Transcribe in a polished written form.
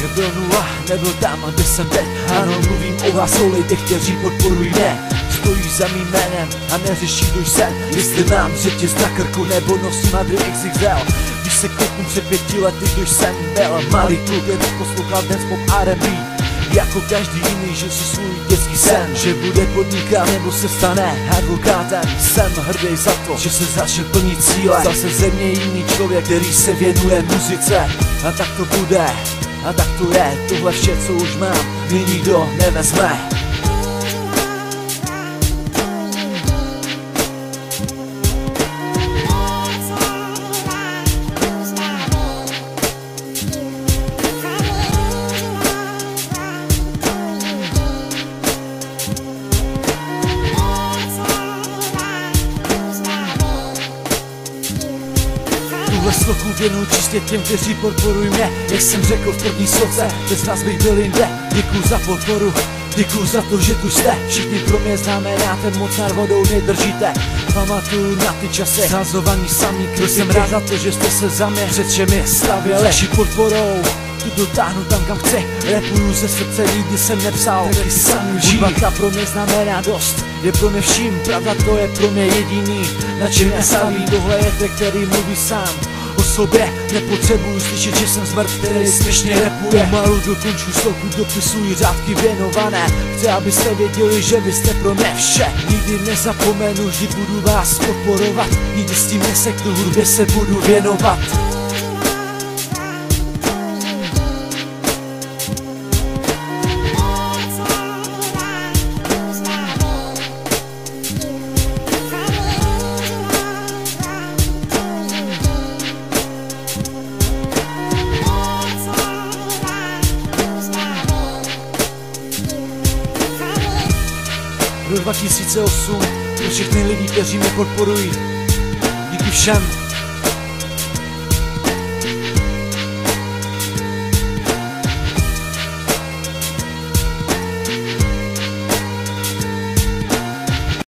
bych byl nula, nebyl tam, kde jsem teď. Ano, mluvím o vás, o lidech, kteří podporují mě. Stojí za mým jménem a neřeší, kdo jsem. Jestli mám řetěz na krku nebo nosím Madry XXL. Když se kouknu před 5 lety, když jsem byl malý kluk, jen poslouchal dance pop R&B. Jako každý jiný žil si svůj dětský sen, že bude podnikat nebo se stane advokátem. Jsem hrdý za to, že se začal plnit cíle. Stal se ze mě jiný člověk, který se věnuje muzice. A tak to bude, a tak to je. Tohle vše, co už mám, mi nikdo nevezme. Tuhle sloku věnuju čistě těm, kteří podporují mě. Jak jsem řekl v první sloce, bez vás bych byl jinde. Děkuju za podporu, děkuju za to, že tu jste. Všichni pro mě znamenáte, moc nad vodou nedržíte. Pamatuju na ty časy, zhazovaní sami. Byl jsem rád za to, že jste se za mě před všemi stavěli. Vaší podporou tu dotáhnu tam, kam chci. Rapuju ze srdce, nikdy jsem nepsal taky sám žijí. Hudba pro mě znamená dost, je pro mě vším. Pravda, to je pro mě jediný, na čem já staví. Tohle je ten, který mluví sám o sobě. Nepotřebuju slyšet, že jsem smrt, který směšně rapuje. Pomalu dokonču sloku, dopisuji řádky věnované. Chci, abyste věděli, že vy jste pro mě vše. Nikdy nezapomenu, že budu vás podporovat. Nikdy s tím neseknu, hudbě se budu věnovat. Rok 2008 pro všechny lidi, kteří mě podporují. Díky všem.